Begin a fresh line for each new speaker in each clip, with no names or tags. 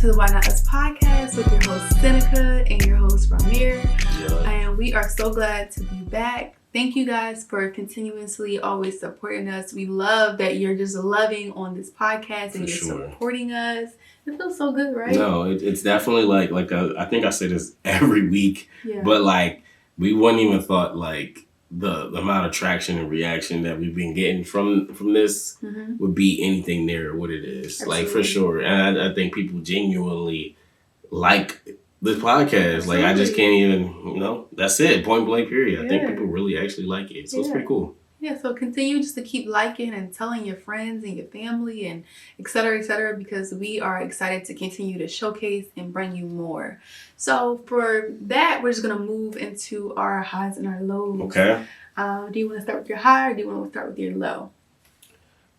to the Why Not Us podcast with your host Seneca and your host Rahmere. And we are so glad to be back. Thank you guys for continuously always supporting us. We love that you're just loving on this podcast and you're supporting us. It feels so good, right?
No, it's definitely like I think I say this every week, but like we wouldn't even thought like the amount of traction and reaction that we've been getting from this would be anything near what it is. Absolutely. Like for sure. And I think people genuinely like this podcast. Absolutely. Like I just can't even, that's it. Point blank period. I think people really actually like it. So it's pretty cool.
Yeah, so continue just to keep liking and telling your friends and your family and et cetera, because we are excited to continue to showcase and bring you more. So for that, we're just going to move into our highs and our lows.
Okay.
Do you want to start with your high or do you want to start with your low?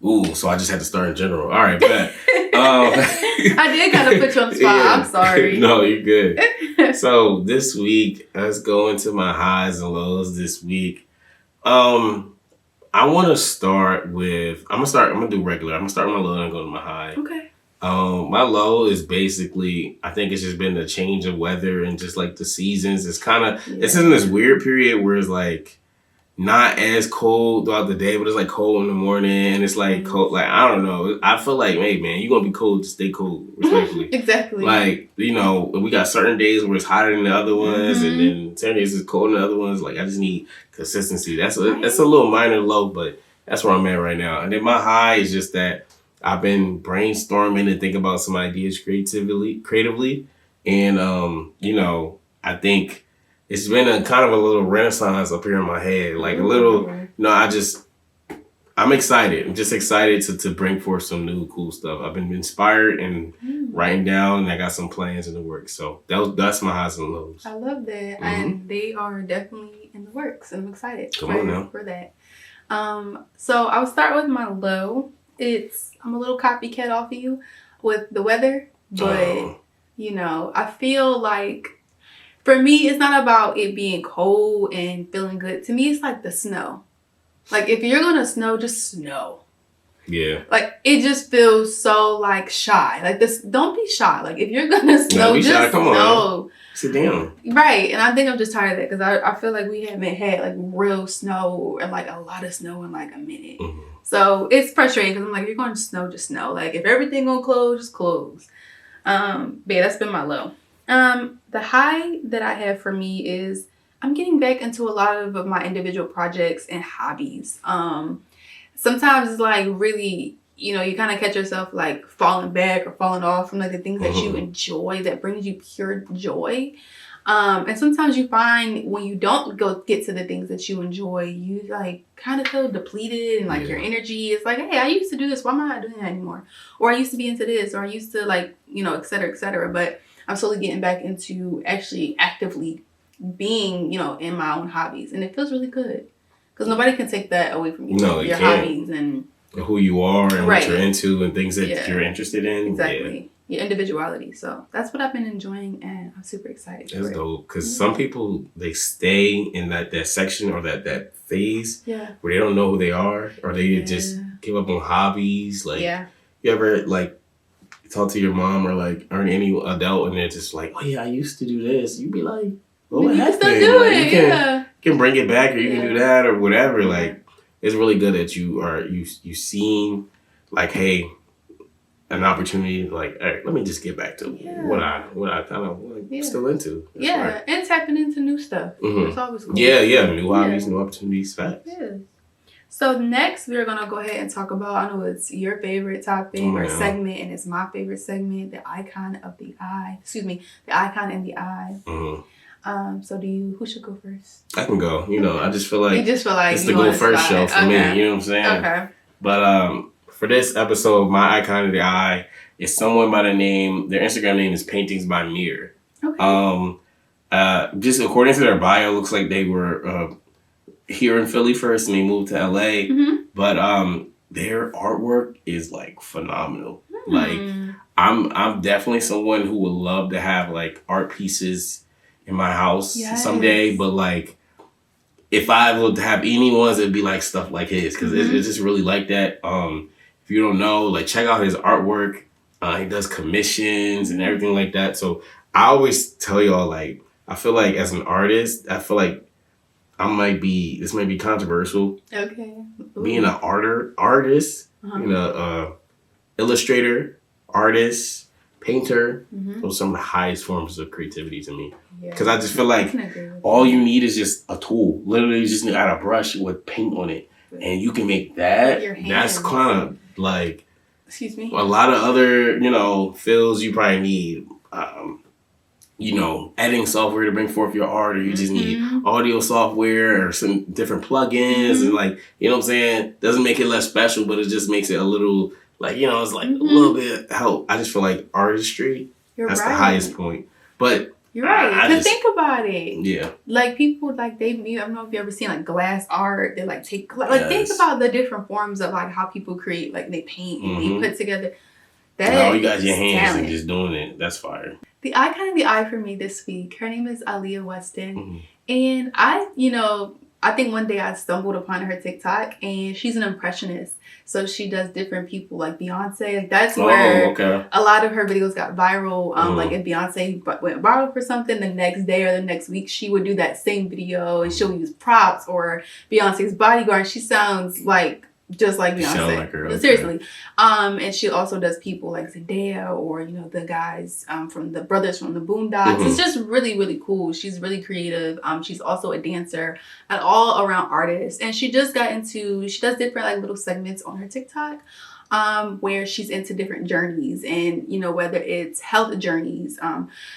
Ooh, so I just had to start in general. All right, bet.
I did kind of put you on the spot. Yeah. I'm sorry.
No, you're good. So this week, let's go into my highs and lows this week. I want to start with, I'm going to do regular. I'm going to start with my low and go to my high.
Okay.
My low is basically, I think it's just been the change of weather and just like the seasons. It's kind of, it's in this weird period where it's like not as cold throughout the day, but it's like cold in the morning and it's like cold. Like, I don't know. I feel like, hey man, you're going to be cold, just stay cold, respectfully.
Exactly.
Like, we got certain days where it's hotter than the other ones and then certain days it's cold than the other ones. Like, I just need consistency. That's a little minor low, but that's where I'm at right now. And then my high is just that I've been brainstorming and thinking about some ideas creatively. And, I think it's been a kind of a little renaissance up here in my head. Like a little, I'm excited. I'm just excited to bring forth some new cool stuff. I've been inspired and writing down and I got some plans in the works. So that's my highs and lows.
I love that. And they are definitely in the works. And I'm excited for that. So I'll start with my low. I'm a little copycat off of you with the weather, but I feel like for me, it's not about it being cold and feeling good. To me, it's like the snow. Like if you're gonna snow, just snow.
Yeah.
Like it just feels so like shy. Like this, don't be shy. Like if you're gonna snow, just shy. Come snow.
On. Sit down.
Right, and I think I'm just tired of that because I feel like we haven't had like real snow and like a lot of snow in like a minute. So it's frustrating because I'm like, if you're going to snow, just snow. Like if everything gonna close, just close. But yeah, that's been my low. The high that I have for me is I'm getting back into a lot of my individual projects and hobbies. Sometimes it's like really, you kind of catch yourself like falling back or falling off from like the things that you enjoy that brings you pure joy. And sometimes you find when you don't get to the things that you enjoy, you like kind of feel depleted and like your energy is like, hey, I used to do this. Why am I not doing that anymore? Or I used to be into this, or I used to like, et cetera, et cetera. But I'm slowly getting back into actually actively being, in my own hobbies. And it feels really good because nobody can take that away from you.
No,
your hobbies and
who you are and what you're into and things that you're interested in.
Exactly. Your individuality. So that's what I've been enjoying and I'm super excited.
That's dope. Because some people, they stay in that section or that phase where they don't know who they are or they just give up on hobbies. Like, you ever like talk to your mom or any adult and they're just like, oh yeah, I used to do this. You'd be like, well, what happened? You can still do it. You can bring it back or you can do that or whatever. Like, it's really good that you seen like, hey, an opportunity like, hey, let me just get back to what I kind of still into. That's
and tapping into new stuff. It's always cool.
New hobbies, new opportunities, facts.
Yeah. So next, we're going to go ahead and talk about, I know it's your favorite topic or segment, and it's my favorite segment, the icon of the eye. Excuse me, the icon in the eye. So who should go first?
I can go. I just feel like
it's
the go first show for me. You know what I'm saying?
Okay.
But for this episode, my icon of the eye is someone by the name, their Instagram name is Paintings by Mirror. Okay. Just according to their bio, looks like they were here in Philly first and they moved to LA. But their artwork is like phenomenal. Like I'm definitely someone who would love to have like art pieces in my house someday. But like if I would have any ones, it'd be like stuff like his because it's just really like that. If you don't know, like check out his artwork. He does commissions and everything like that. So I always tell y'all, like, I feel like as an artist, I feel like this might be controversial.
Okay. Ooh.
Being an artist, being a illustrator, artist, painter, those are some of the highest forms of creativity to me. Because I just feel like all you need is just a tool. Literally, you just need a brush with paint on it. And you can make that. That's kind of like,
excuse me,
a lot of other, fields you probably need, editing software to bring forth your art, or you just need audio software or some different plugins. And like, you know what I'm saying? Doesn't make it less special, but it just makes it a little, like, it's like a little bit help. I just feel like artistry, that's the highest point. But
you're right. Because think about it.
Yeah.
Like people, like I don't know if you ever seen like glass art. They like take, think about the different forms of like how people create, like they paint and they put together.
All you got your hands talent. And just doing it. That's fire.
The eye for me this week, her name is Aaliyah Weston. And I think one day I stumbled upon her TikTok, and she's an impressionist. So she does different people like Beyonce. Like that's where a lot of her videos got viral. Like if Beyonce went viral for something, the next day or the next week, she would do that same video and she'll use props or Beyonce's bodyguard. She sounds like just like Beyonce.
Like her,
seriously. And she also does people like Zendaya or, the guys from the brothers from the Boondocks. It's just really, really cool. She's really creative. She's also a dancer, an all around artist. And she just she does different like little segments on her TikTok. Where she's into different journeys and, whether it's health journeys.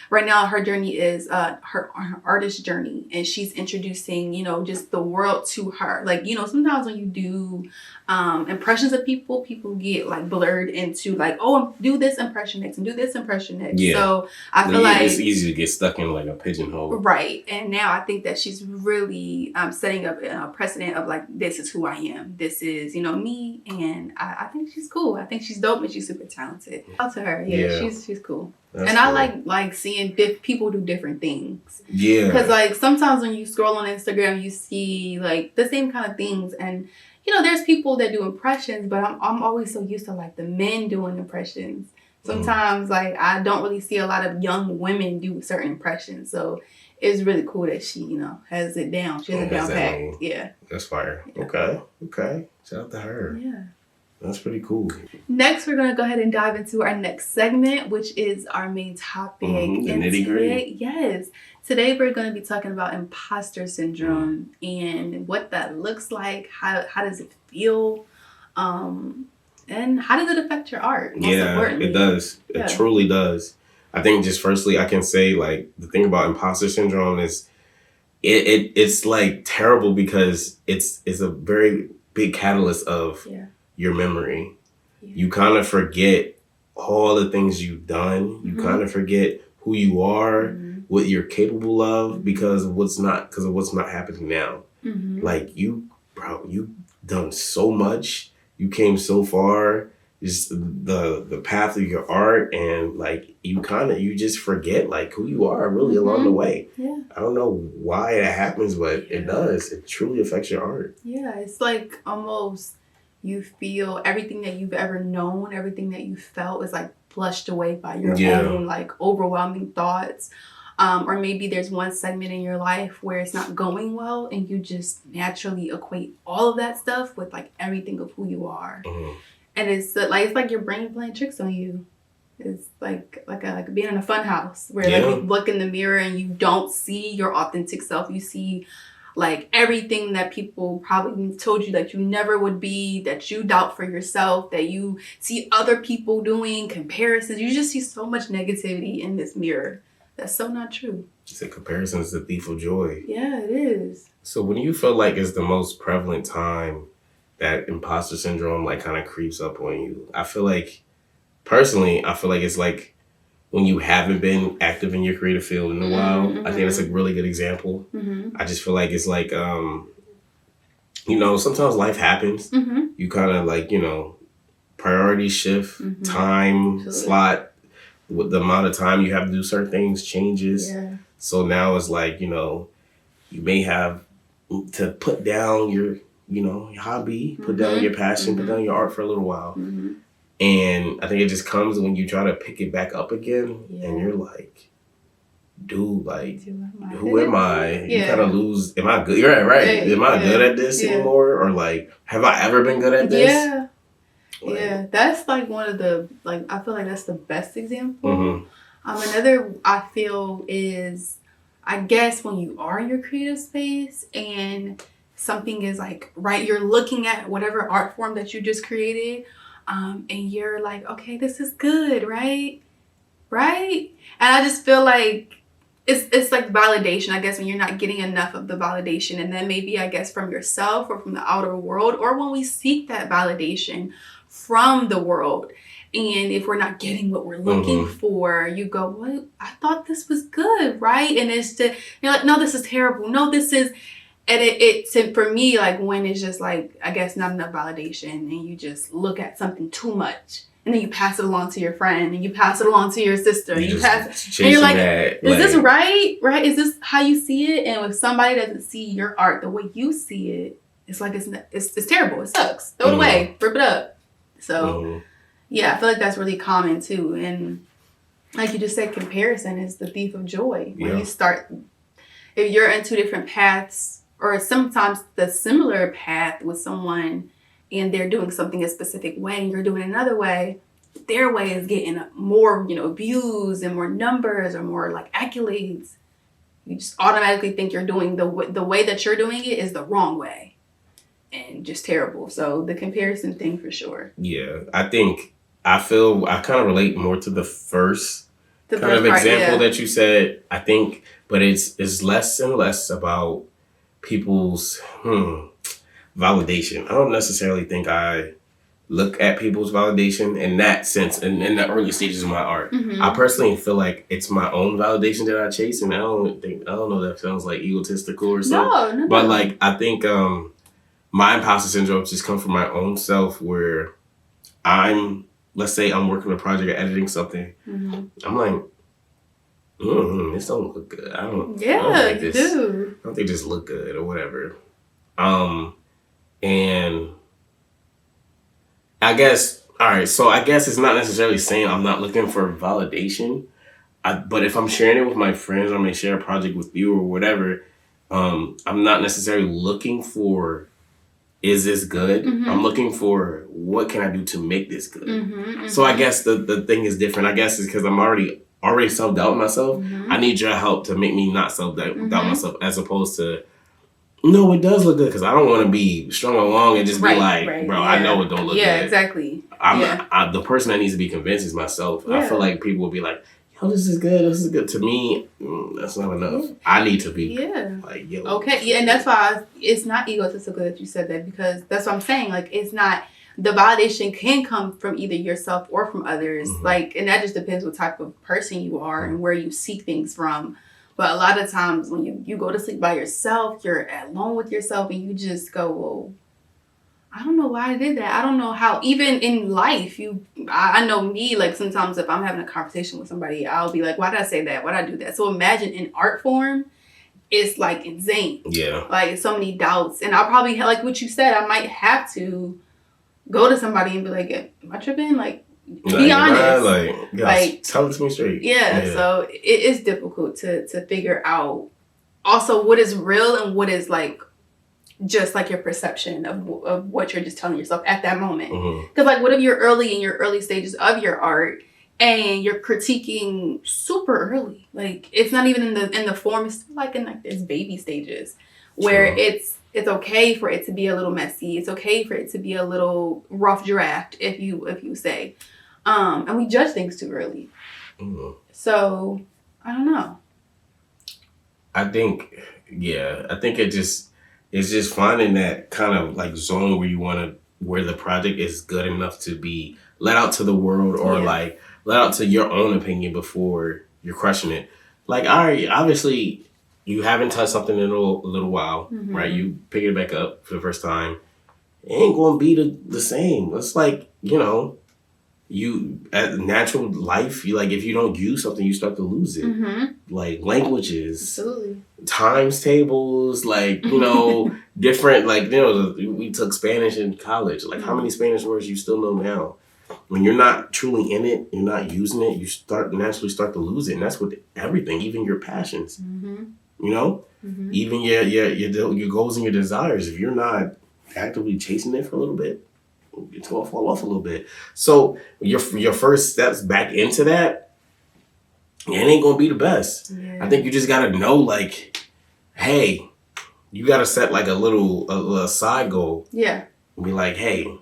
Right now, her journey is her artist journey, and she's introducing, just the world to her. Like, sometimes when you do impressions of people get like blurred into like, oh, do this impression next and do this impression next. Yeah. So I feel like
it's easy to get stuck in like a pigeonhole.
Right. And now I think that she's really setting up a precedent of like, this is who I am. This is, me. And I think she's cool. I think she's dope and she's super talented. Out to her. Yeah. She's cool. That's and cool. I like seeing people do different things. Yeah. Because like sometimes when you scroll on Instagram, you see like the same kind of things, and there's people that do impressions, but I'm always so used to like the men doing impressions. Sometimes like I don't really see a lot of young women do certain impressions, so it's really cool that she has it down. She has it down pat. Yeah.
That's fire. Yeah. Okay. Shout out to her.
Yeah.
That's pretty cool.
Next, we're going to go ahead and dive into our next segment, which is our main topic.
The nitty-gritty.
Yes. Today, we're going to be talking about imposter syndrome and what that looks like. How does it feel? And how does it affect your art?
It does. It truly does. I think just firstly, I can say like the thing about imposter syndrome is it's like terrible because it's a very big catalyst of your memory. Yeah. You kind of forget all the things you've done. You kind of forget who you are, what you're capable of because of what's not happening now. Like you've done so much. You came so far. Just the path of your art, and like you just forget like who you are really along the way. Yeah. I don't know why that happens, but it does. It truly affects your art.
Yeah, it's like almost you feel everything that you've ever known, everything that you felt is like flushed away by your own like overwhelming thoughts. Or maybe there's one segment in your life where it's not going well and you just naturally equate all of that stuff with like everything of who you are. And it's like your brain playing tricks on you. It's like being in a fun house where like you look in the mirror and you don't see your authentic self. You see like everything that people probably told you that you never would be, that you doubt for yourself, that you see other people doing, comparisons. You just see so much negativity in this mirror. That's so not true.
It's a comparison is the thief of joy.
Yeah, it is.
So when you feel like it's the most prevalent time that imposter syndrome like kind of creeps up on you, I feel like it's like when you haven't been active in your creative field in a while. I think that's a really good example. I just feel like it's like, sometimes life happens. You kind of like, priorities shift, time slot, with the amount of time you have to do certain things changes. Yeah. So now it's like, you may have to put down your, your hobby, put down your passion, put down your art for a little while. And I think it just comes when you try to pick it back up again, and you're like, dude, like, who am I? You kind of lose. Am I good? You're right. Am I good at this anymore? Or like, have I ever been good at this?
Yeah. Like, that's like one of the, like, I feel like that's the best example. Another I feel is, I guess when you are in your creative space and something is like, right, you're looking at whatever art form that you just created, and you're like, okay, this is good, right? And I just feel like it's like validation, I guess, when you're not getting enough of the validation. And then maybe, I guess, from yourself or from the outer world, or when we seek that validation from the world. And if we're not getting what we're looking for, you go, what? I thought this was good, right? And it's just, you're like, no, this is terrible. No, this is, and it's for me, like, when it's just like, I guess, not enough validation, and you just look at something too much. And then you pass it along to your friend, and you pass it along to your sister, and you pass, and you're like, is this right? Right? Is this how you see it? And if somebody doesn't see your art the way you see it, it's like, it's terrible. It sucks. Throw it away. Rip it up. So, yeah, I feel like that's really common too. And like you just said, comparison is the thief of joy. When you start, if you're in two different paths, or sometimes the similar path with someone, and they're doing something a specific way and you're doing another way, their way is getting more, views and more numbers or more like accolades. You just automatically think you're doing the way that you're doing it is the wrong way, and just terrible. So the comparison thing for sure. Yeah,
I feel I kind of relate more to the first kind of example that you said. I think, but it's less and less about people's validation. I don't necessarily think I look at people's validation in that sense, in the early stages of my art. I personally feel like it's my own validation that I chase, and I don't know if that sounds like egotistical or something. No. But like, I think my imposter syndrome just comes from my own self, where let's say I'm working on a project or editing something. I'm like, this don't look good. I don't think this look good or whatever. And I guess, all right, so I guess it's not necessarily saying I'm not looking for validation, but if I'm sharing it with my friends, or I'm going to share a project with you or whatever, I'm not necessarily looking for, is this good? I'm looking for, what can I do to make this good? So I guess the thing is different. I guess it's because I'm already self-doubting myself. I need your help to make me not self-doubt myself, as opposed to, no, it does look good, because I don't want to be strung along and just be like, bro, I know it don't look good. Yeah,
exactly.
The person that needs to be convinced is myself. I feel like people will be like, yo, this is good. To me, that's not enough. I need to be like, yo.
Okay, yeah, and that's why it's not egotistical that you said that, because that's what I'm saying. Like, it's not, the validation can come from either yourself or from others. Like, and that just depends what type of person you are and where you seek things from. But a lot of times when you go to sleep by yourself, you're alone with yourself, and you just go, well, I don't know why I did that. I don't know how, even in life, I know me, like, sometimes if I'm having a conversation with somebody, I'll be like, why did I say that? Why did I do that? So imagine in art form, it's like insane. Yeah. Like, so many doubts. And I'll probably, like what you said, I might have to go to somebody and be like, am I tripping? Like, be honest.
Like, tell it to me straight.
Yeah, so it is difficult to figure out also what is real and what is like just like your perception of what you're just telling yourself at that moment. Because like, what if you're in your early stages of your art and you're critiquing super early? Like, it's not even in the form, it's still like in like its baby stages, where it's okay for it to be a little messy. It's okay for it to be a little rough draft, if you say. And we judge things too early. So, I don't know.
I think it's just finding that kind of like zone where the project is good enough to be let out to the world, or like let out to your own opinion before you're crushing it. Like, all right, obviously you haven't touched something in a little while, right? You pick it back up for the first time. It ain't going to be the same. It's like, you at natural life, if you don't use something, you start to lose it. Like languages, absolutely, times tables, different, we took Spanish in college. Like, how many Spanish words you still know now? when you're not truly in it, you're not using it, you naturally start to lose it. And that's with everything, even your passions, you know, even your goals and your desires. If you're not actively chasing it for a little bit, it's going to fall off a little bit. So your first steps back into that, it ain't going to be the best. Yeah. I think you just got to know, like, hey, you got to set like a side goal. Yeah. Be like, hey,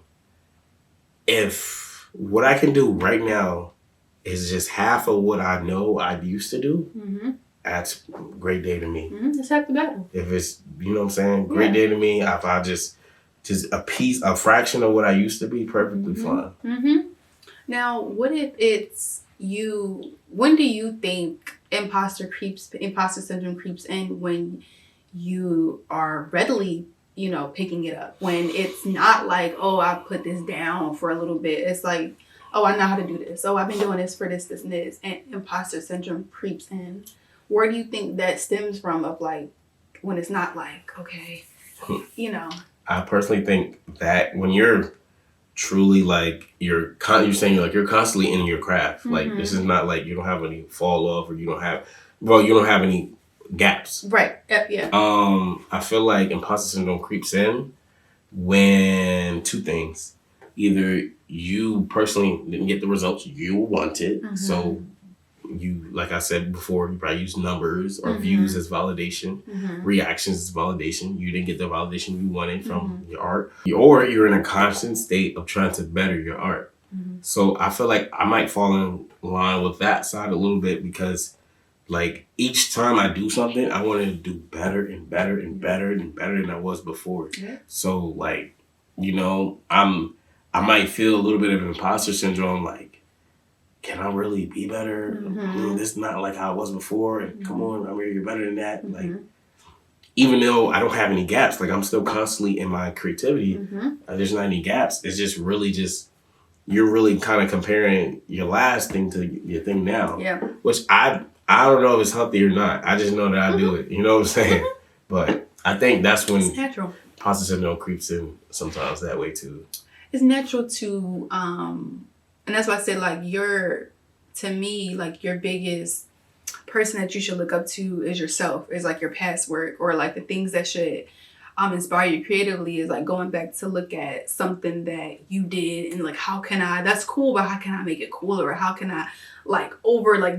if what I can do right now is just half of what I know I used to do, that's a great day to me.
It's half the battle.
If it's, you know what I'm saying? Great day to me. If I just a fraction of what I used to be, perfectly fine.
Now, what if it's you? When do you think imposter syndrome creeps in? When you are readily, picking it up? When it's not like, oh, I put this down for a little bit. It's like, oh, I know how to do this. Oh, I've been doing this for this, and this. And imposter syndrome creeps in. Where do you think that stems from, of like, when it's not like, okay,
I personally think that when you're truly like, you're constantly in your craft. Like, this is not like you don't have any fall off, or you don't have any gaps.
Right. Yeah.
I feel like imposter syndrome creeps in when two things. Either you personally didn't get the results you wanted, so you, like I said before, you probably use numbers or views as validation, reactions as validation. You didn't get the validation you wanted from your art, or you're in a constant state of trying to better your art. So I feel like I might fall in line with that side a little bit, because like each time I do something, I want to do better and better and better and better than I was before. Yeah. So like, I might feel a little bit of imposter syndrome, like, can I really be better? This is not like how I was before. And come on, I'm here, you're better than that. Like, even though I don't have any gaps, like I'm still constantly in my creativity. There's not any gaps. It's just really you're really kind of comparing your last thing to your thing now. Yeah. Which I don't know if it's healthy or not. I just know that I do it. You know what I'm saying? But I think that's when imposter syndrome creeps in sometimes that way too.
It's natural to, and that's why I said, like, to me, like, your biggest person that you should look up to is yourself, is like your past work, or like the things that should inspire you creatively, is like going back to look at something that you did and like, that's cool, but how can I make it cooler? Or how can I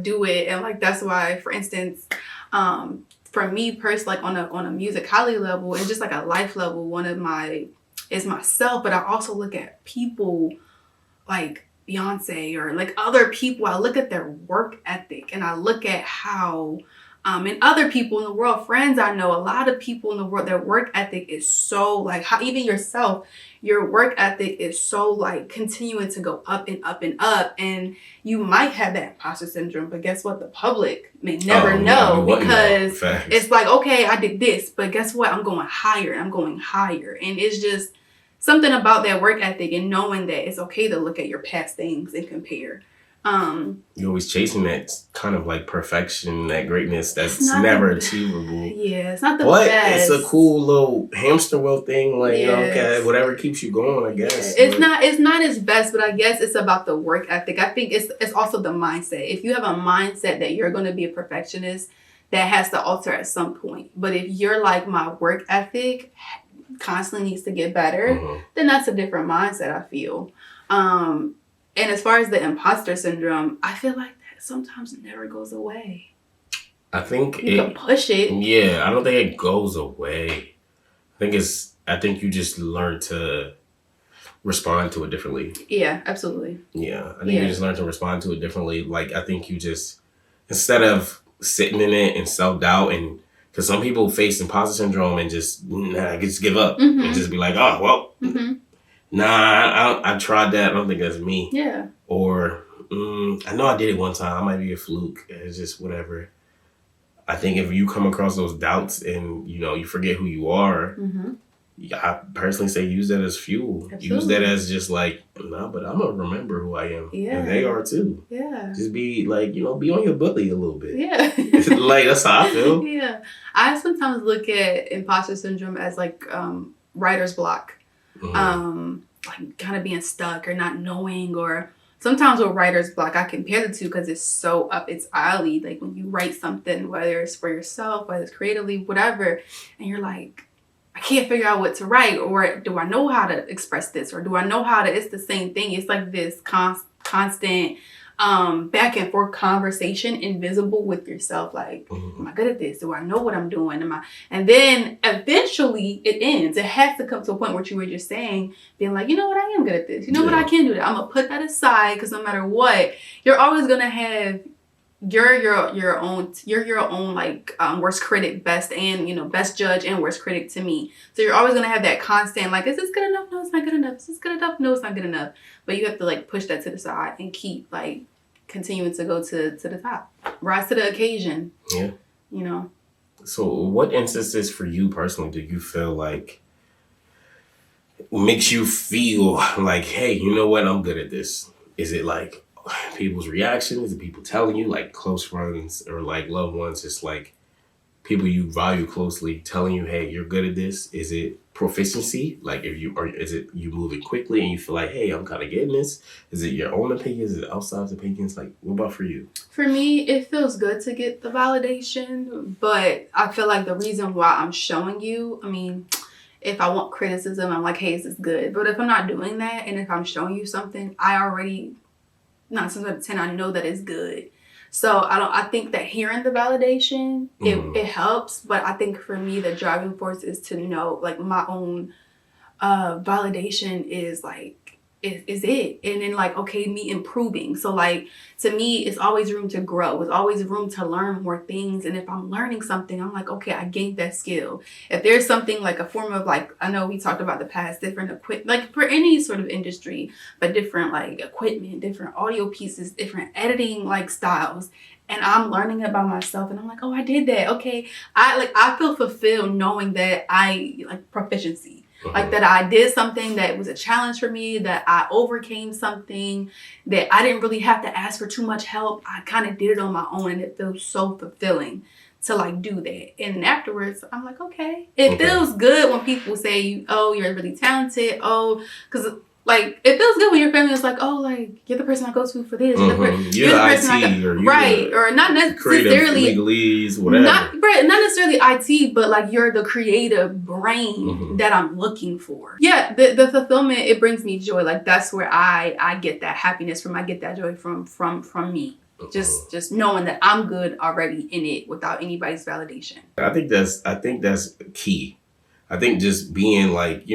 do it? And like, that's why, for instance, for me personally, like on a musicality level and just like a life level, one of my is myself, but I also look at people like Beyonce or like other people. I look at their work ethic, and I look at how and other people in the world, friends I know, a lot of people in the world, their work ethic is so like, how even yourself, your work ethic is so like continuing to go up and up and up. And you might have that imposter syndrome, but guess what? The public may never know, because it's like, okay, I did this, but guess what? I'm going higher. And it's just something about that work ethic and knowing that it's okay to look at your past things and compare.
You're always chasing that kind of like perfection, that greatness that's never achievable.
Yeah, it's not the best.
But it's a cool little hamster wheel thing. Like, okay, whatever keeps you going, I guess.
Yeah. It's not its best, but I guess it's about the work ethic. I think it's also the mindset. If you have a mindset that you're going to be a perfectionist, that has to alter at some point. But if you're like, my work ethic constantly needs to get better, then that's a different mindset, I feel. And as far as the imposter syndrome, I feel like that sometimes never goes away.
I think
you can push it.
Yeah, I don't think it goes away. I think you just learn to respond to it differently.
Yeah, absolutely.
Yeah, I think you just learn to respond to it differently. Like, I think you just, instead of sitting in it and self-doubt, and because some people face imposter syndrome and just give up and just be like, oh, well, nah, I tried that. I don't think that's me. Yeah. Or, I know I did it one time. I might be a fluke. It's just whatever. I think if you come across those doubts and, you forget who you are, I personally say use that as fuel. Absolutely. Use that as just like, no, but I'm going to remember who I am. Yeah. And they are too. Yeah. Just be like, be on your bully a little bit. Yeah. Like, that's how I feel.
Yeah. I sometimes look at imposter syndrome as like writer's block. like kind of being stuck or not knowing, or sometimes with writer's block, I compare the two because it's so up its alley. Like when you write something, whether it's for yourself, whether it's creatively, whatever, and you're like, I can't figure out what to write, or do I know how to express this, or do I know how to, it's the same thing. It's like this constant back and forth conversation, invisible with yourself. Like, am I good at this? Do I know what I'm doing? And then eventually it ends. It has to come to a point where you were just saying, being like, you know what, I am good at this. You know what, I can do that. I'm gonna put that aside, because no matter what, you're always gonna have your own like worst critic, best and best judge and worst critic to me. So you're always gonna have that constant like, is this good enough? No, it's not good enough. Is this good enough? No, it's not good enough. But you have to like push that to the side and keep like continuing to go to the top, rise to the occasion.
Yeah. So what instances for you personally do you feel like makes you feel like, hey, you know what, I'm good at this? Is it like people's reactions? Is it people telling you, like close friends or like loved ones, just like people you value closely telling you, hey, you're good at this? Is it proficiency? Like is it you moving quickly and you feel like, hey, I'm kind of getting this? Is it your own opinions? Is it outside opinions? Like, what about for you?
For me, it feels good to get the validation, but I feel like the reason why I'm showing you, I mean, if I want criticism, I'm like, hey, is this good? But if I'm not doing that, and if I'm showing you something, I already, 9 times out of 10, I know that it's good. So I think that hearing the validation, it helps. But I think for me, the driving force is to know, like, my own validation is like, is it. And then like, okay, me improving. So like, to me, it's always room to grow. It's always room to learn more things. And if I'm learning something, I'm like, okay, I gained that skill. If there's something like a form of like, I know we talked about the past, different equipment, like for any sort of industry, but different like equipment, different audio pieces, different editing like styles. And I'm learning it by myself, and I'm like, oh, I did that. Okay. I feel fulfilled knowing that I like proficiency. Like that I did something that was a challenge for me, that I overcame something, that I didn't really have to ask for too much help. I kind of did it on my own, and it feels so fulfilling to like do that. And afterwards, I'm like, okay. It feels good when people say, you're really talented. Oh, because like, it feels good when your family is like, oh, like, you're the person I go to for this. You're the person I go, right. Or not necessarily
legalese, whatever.
Not necessarily IT, but like you're the creative brain that I'm looking for. Yeah, the fulfillment, it brings me joy. Like that's where I get that happiness from. I get that joy from me. Just knowing that I'm good already in it without anybody's validation.
I think that's key. I think just being like,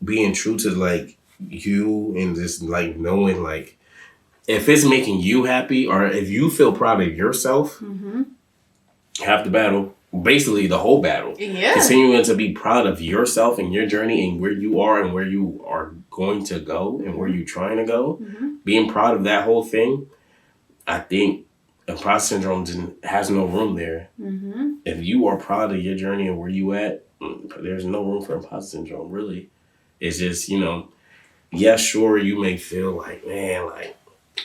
being true to like you, and just like knowing like if it's making you happy or if you feel proud of yourself, half the battle, basically the whole battle.
Yeah.
Continuing to be proud of yourself and your journey and where you are and where you are going to go and where you're trying to go. Being proud of that whole thing, I think imposter syndrome has no room there. If you are proud of your journey and where you at, there's no room for imposter syndrome, really. It's just, yeah, sure, you may feel like, man, like,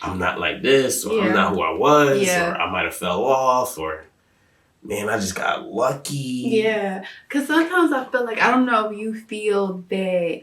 I'm not like this, or I'm not who I was, or I might have fell off, or, man, I just got lucky.
Yeah, because sometimes I feel like, I don't know if you feel that,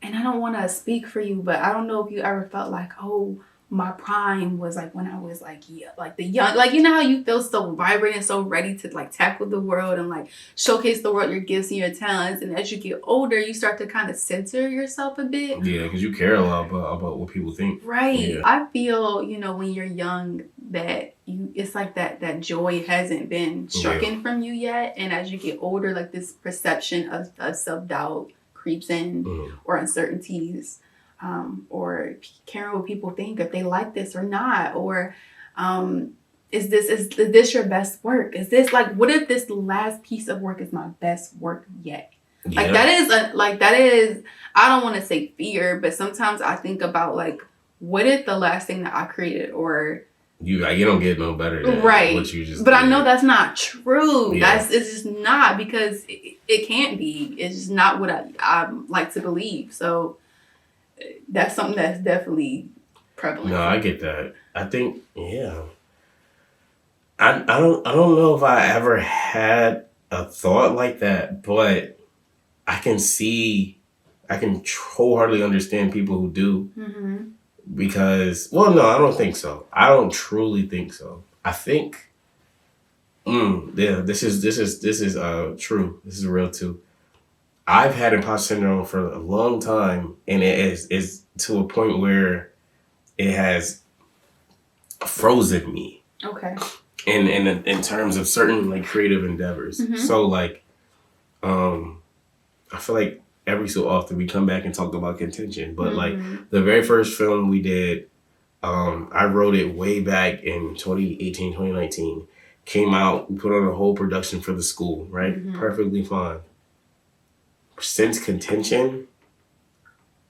and I don't want to speak for you, but I don't know if you ever felt like, oh, my prime was like when I was like, like the young, like, you know how you feel so vibrant and so ready to like tackle the world and like showcase the world, your gifts and your talents. And as you get older, you start to kind of censor yourself a bit.
Yeah, because you care a lot about what people think.
Right.
Yeah.
I feel, when you're young, that it's like that joy hasn't been stricken from you yet. And as you get older, like this perception of self-doubt creeps in, or uncertainties. Or caring what people think, if they like this or not, or is this your best work? Is this like, what if this last piece of work is my best work yet? Yeah. Like that is I don't want to say fear, but sometimes I think about like, what if the last thing that I created, or
you don't get no better than what you just
but
did.
I know that's not true. It's just not, because it can't be. It's just not what I like to believe. So that's something that's definitely prevalent.
No, I get that. I think, I don't know if I ever had a thought like that, but I can see I can wholeheartedly understand people who do.
Mm-hmm.
Because, well, no, I don't think so. I don't truly think so. I think, yeah, this is true. This is real too. I've had imposter syndrome for a long time, and it is to a point where it has frozen me.
Okay.
In terms of certain like creative endeavors.
Mm-hmm.
So like, I feel like every so often we come back and talk about contention, but like the very first film we did, I wrote it way back in 2018, 2019. Came out, we put on a whole production for the school, right?
Mm-hmm.
Perfectly fine. Since contention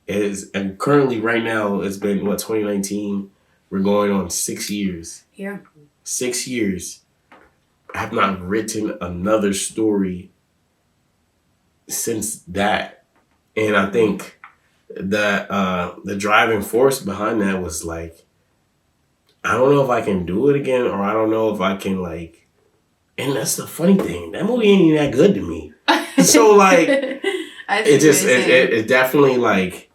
and currently right now, it's been, 2019? We're going on 6 years.
Yeah.
6 years. I have not written another story since that. And I think that the driving force behind that was like, I don't know if I can do it again, or I don't know if I can like, and that's the funny thing. That movie ain't even that good to me. So like, it definitely like,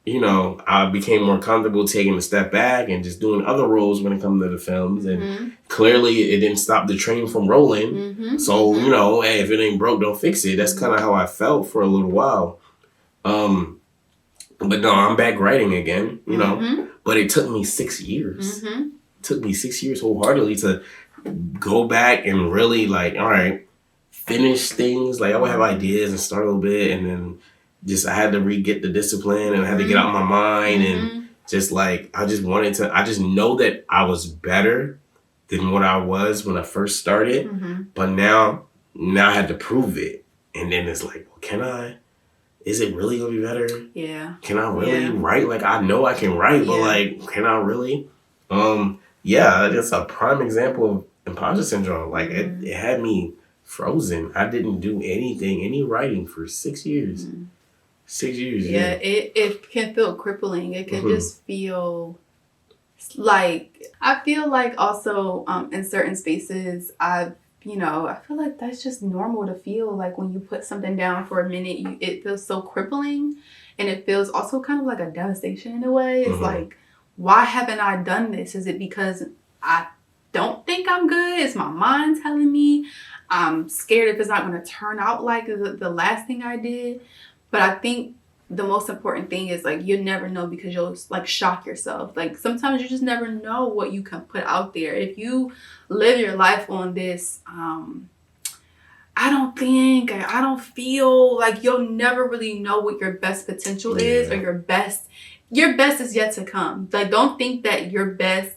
you know, I became more comfortable taking a step back and just doing other roles when it comes to the films. And clearly it didn't stop the train from rolling. So, you know, hey, if it ain't broke, don't fix it. That's kind of how I felt for a little while. But no, I'm back writing again, you know, but it took me 6 years. It took me 6 years wholeheartedly to go back and really like, all right, finish things. Like I would have ideas and start a little bit, and then I had to get the discipline, and I had to get out my mind, and just like, I just know that I was better than what I was when I first started, but now I had to prove it. And then it's like, well, is it really gonna be better? Yeah. Can I really write? Like, I know I can write, but like, can I really? Yeah, that's a prime example of imposter syndrome. Like it had me frozen. I didn't do any writing for 6 years. 6 years.
Yeah, it can feel crippling. It can just feel like, I feel like also in certain spaces I feel like that's just normal to feel like when you put something down for a minute, it feels so crippling, and it feels also kind of like a devastation in a way. It's like, why haven't I done this? Is it because I don't think I'm good? Is my mind telling me? I'm scared if it's not going to turn out like the last thing I did. But I think the most important thing is like, you never know, because you'll like shock yourself. Like sometimes you just never know what you can put out there. If you live your life on this, I don't feel like, you'll never really know what your best potential is, or your best is yet to come. Like, don't think that your best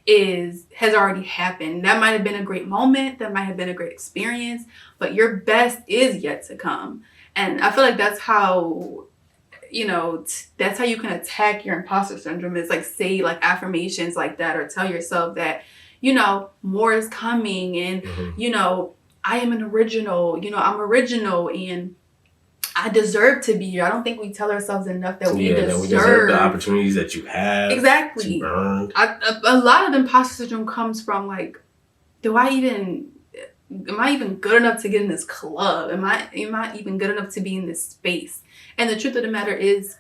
has already happened. That might have been a great moment. That might have been a great experience, but your best is yet to come. And I feel like that's how, that's how you can attack your imposter syndrome, is like, say like affirmations like that, or tell yourself that, more is coming, and, I am an original, I'm original, and I deserve to be here. I don't think we tell ourselves enough that we deserve
the opportunities that you have.
Exactly.
To earn.
A lot of imposter syndrome comes from like, am I even good enough to get in this club? Am I even good enough to be in this space? And the truth of the matter is,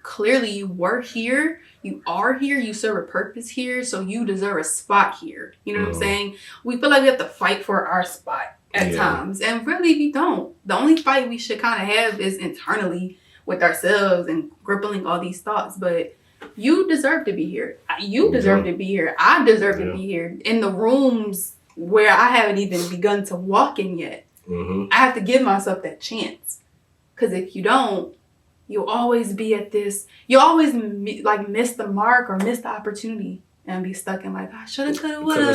clearly you were here, you are here, you serve a purpose here, so you deserve a spot here. You know what I'm saying? We feel like we have to fight for our spot at times, and really we don't. The only fight we should kind of have is internally with ourselves and gripping all these thoughts. But you deserve to be here. You deserve to be here. I deserve to be here in the rooms where I haven't even begun to walk in yet. I have to give myself that chance, because if you don't, you'll always be at this. You always miss the mark or miss the opportunity, and be stuck in like, I shoulda, coulda, woulda.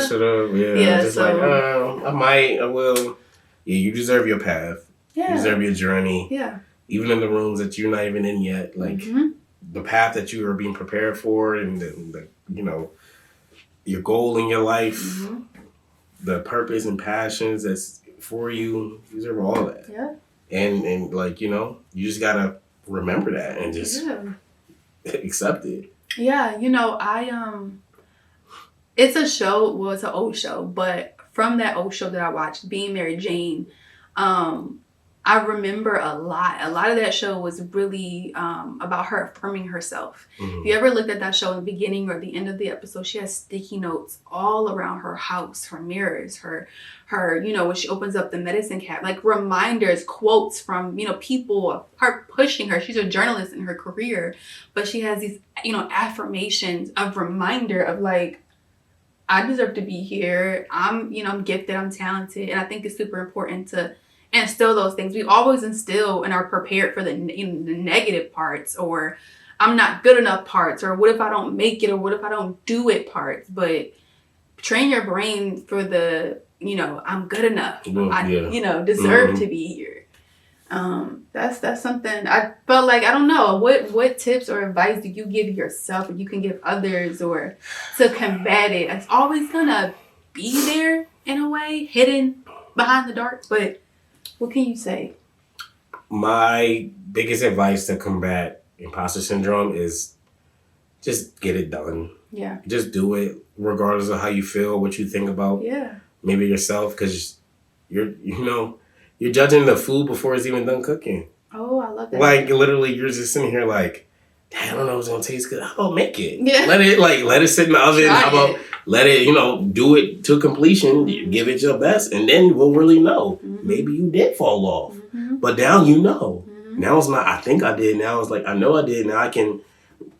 Just like, I might, I will. Yeah, you deserve your path. Yeah. You deserve your journey. Yeah. Even in the rooms that you're not even in yet, like the path that you are being prepared for, and the your goal in your life, the purpose and passions that's for you. You deserve all that. Yeah. And like, you just gotta remember that and just accept it.
Yeah, it's a show. Well, it's an old show, but from that old show that I watched, Being Mary Jane, I remember a lot. A lot of that show was really about her affirming herself. If you ever looked at that show in the beginning or the end of the episode, she has sticky notes all around her house, her mirrors, her, when she opens up the medicine cabinet, like reminders, quotes from, people, her pushing her. She's a journalist in her career, but she has these, affirmations of reminder of like, I deserve to be here. I'm gifted, I'm talented. And I think it's super important to instill those things. We always instill and are prepared for the negative parts, or I'm not good enough parts, or what if I don't make it, or what if I don't do it parts. But train your brain for the, I'm good enough. I deserve to be here. That's something I felt like, I don't know, what tips or advice do you give yourself or you can give others or to combat it? It's always gonna be there in a way, hidden behind the dark, but what can you say?
My biggest advice to combat imposter syndrome is just get it done.
Yeah.
Just do it regardless of how you feel, what you think about maybe yourself, because you're judging the food before it's even done cooking.
Oh, I love that.
Like literally you're just sitting here like, I don't know if it's gonna taste good. How about make it?
Yeah.
Let it sit in the oven. How about let it, do it to completion, give it your best, and then we'll really know. Maybe you did fall off. But now Now it's not, I think I did. Now it's like, I know I did. Now I can,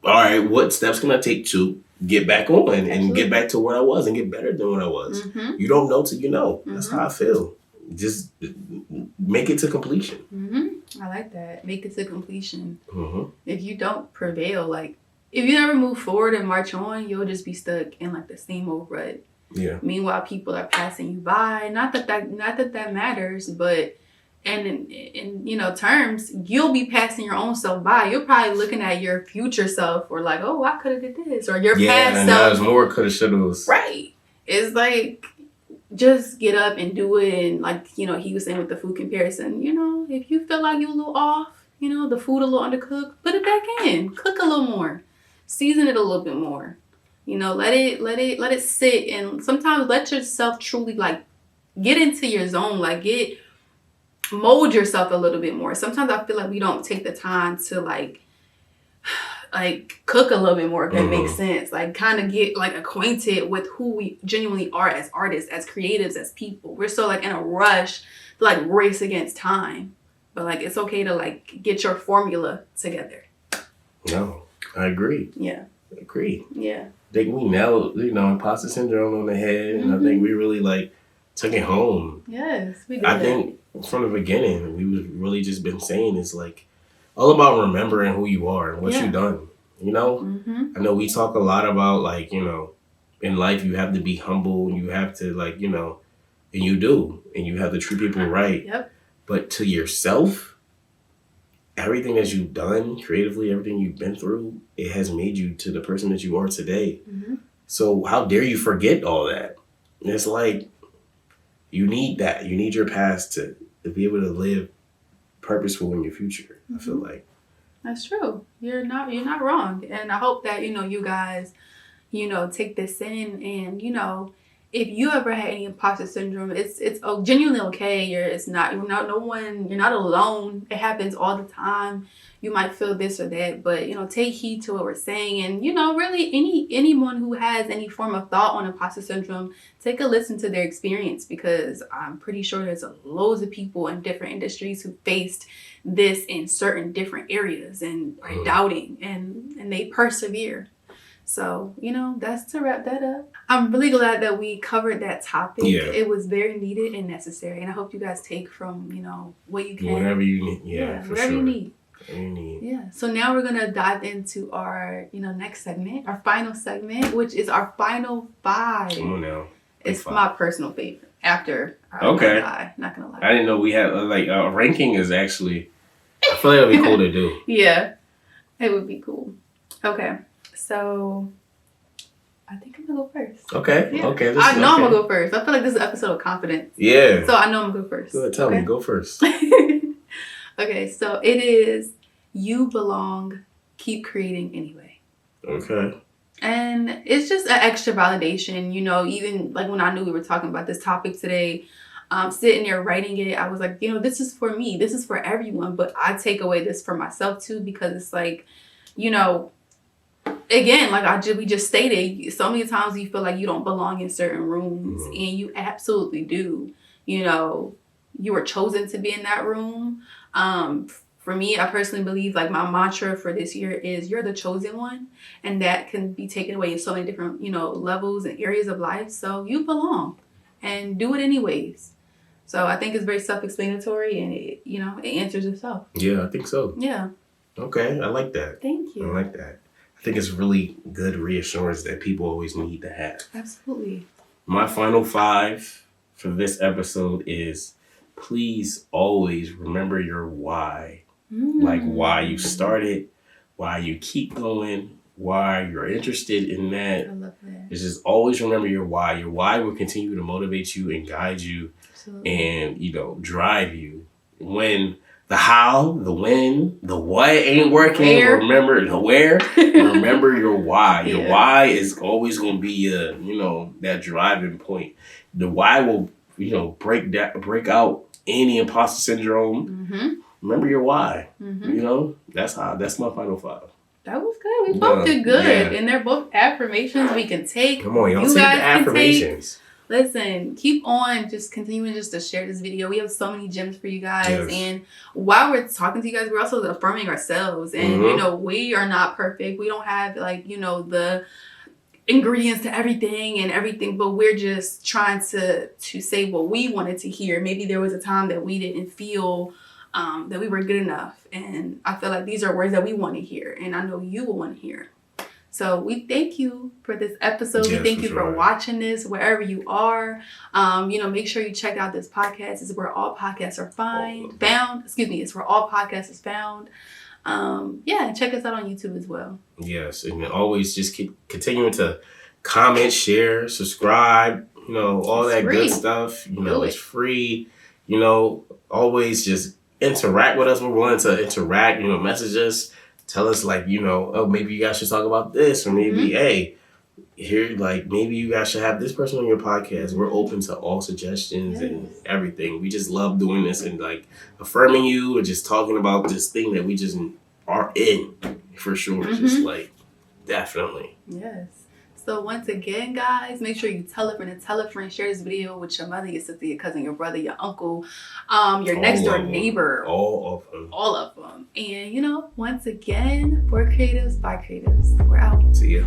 all right, what steps can I take to get back on and get back to where I was and get better than what I was? You don't know till you know. That's how I feel. Just make it to completion.
I like that. Make it to completion. If you don't prevail, like, if you never move forward and march on, you'll just be stuck in like the same old rut.
Yeah.
Meanwhile, people are passing you by. Not that matters, but in terms, you'll be passing your own self by. You're probably looking at your future self or like, oh, I could have did this, or your past self.
Yeah, there's more coulda, shoulda.
Right. It's like, just get up and do it. And like, he was saying with the food comparison, if you feel like you're a little off, the food a little undercooked, put it back in. Cook a little more. Season it a little bit more. Let it sit, and sometimes let yourself truly like get into your zone, like mold yourself a little bit more. Sometimes I feel like we don't take the time to like cook a little bit more, if that makes sense. Like kind of get like acquainted with who we genuinely are as artists, as creatives, as people. We're so like in a rush to like race against time. But like it's okay to like get your formula together.
No, I agree.
Yeah.
I agree.
Yeah.
I think we nailed, imposter syndrome on the head, and I think we really like took it home.
Yes, we did.
I think from the beginning, we was really just been saying it's like all about remembering who you are and what you've done. I know we talk a lot about like, in life you have to be humble and you have to like, and you do, and you have to treat people right.
Yep.
But to yourself, everything that you've done creatively, everything you've been through, it has made you to the person that you are today. So how dare you forget all that? And it's like, you need that. You need your past to be able to live purposeful in your future. I feel like.
That's true. You're not wrong. And I hope that, you guys, take this in, and, if you ever had any imposter syndrome, it's genuinely okay. You're not alone. It happens all the time. You might feel this or that, but take heed to what we're saying. And really anyone who has any form of thought on imposter syndrome, take a listen to their experience, because I'm pretty sure there's loads of people in different industries who faced this in certain different areas and are doubting, and they persevere. So, that's to wrap that up. I'm really glad that we covered that topic. Yeah. It was very needed and necessary. And I hope you guys take from, what you can.
Whatever you need. Yeah, for
whatever
sure.
you need.
Whatever you need.
Yeah. So now we're going to dive into our, next segment, our final segment, which is our final 5.
Come on now.
It's my personal favorite after
Okay.
Not going to lie.
I didn't know we had, ranking is actually, I feel like it would be cool to do.
Yeah. It would be cool. Okay. So, I think I'm going to go first.
Okay.
Yeah.
Okay.
I know I'm going to go first. I feel like this is an episode of confidence.
Yeah.
So, I know I'm going to go first.
Good. Tell me. Go first.
Okay. So, it is You Belong, Keep Creating Anyway.
Okay.
And it's just an extra validation, even like when I knew we were talking about this topic today, sitting there writing it, I was like, you know, this is for me. This is for everyone. But I take away this for myself too, because it's like, you know, again, like we just stated, so many times you feel like you don't belong in certain rooms, and you absolutely do. You know, you were chosen to be in that room. For me, I personally believe like my mantra for this year is you're the chosen one, and that can be taken away in so many different, you know, levels and areas of life. So you belong, and do it anyways. So I think it's very self-explanatory, and it, you know, it answers itself.
Yeah, I think so.
Yeah.
Okay, I like that.
Thank you.
I like that. I think it's really good reassurance that people always need to have.
Absolutely.
My final 5 for this episode is please always remember your why. Like why you started, why you keep going, why you're interested in that.
I love that.
It's just always remember your why. Your why will continue to motivate you and guide you. Absolutely. And, you know, drive you. When the how, the when, the what ain't working, remember the where. Remember your why. Your why is always going to be you know, that driving point. The why will, you know, break out any imposter syndrome. Remember your why. You know, that's my final 5.
That was good. We both did good. Yeah. And they're both affirmations we can take.
Come on, y'all take the affirmations.
Listen, keep on just continuing just to share this video. We have so many gems for you guys. Yes. And while we're talking to you guys, we're also affirming ourselves. And, you know, we are not perfect. We don't have, like, you know, the ingredients to everything, but we're just trying to say what we wanted to hear. Maybe there was a time that we didn't feel that we were good enough. And I feel like these are words that we want to hear. And I know you will want to hear. So we thank you for this episode. Yes, we thank you for watching this wherever you are. You know, make sure you check out this podcast. It's where all podcasts are found. It's where all podcasts is found. Yeah, check us out on YouTube as well. Yes, and
always just keep continuing to comment, share, subscribe. You know, all that good stuff. You know, it's free. You know, always just interact with us. We're willing to interact. You know, message us. Tell us, like, you know, oh, maybe you guys should talk about this, or maybe, hey, here, like, maybe you guys should have this person on your podcast. We're open to all suggestions and everything. We just love doing this and, like, affirming you or just talking about this thing that we just are in, for sure. Just, like, definitely.
Yes. So once again, guys, make sure you tell a friend, share this video with your mother, your sister, your cousin, your brother, your uncle, your next door neighbor.
All of them.
And, you know, once again, for creatives, by creatives, we're out.
See ya.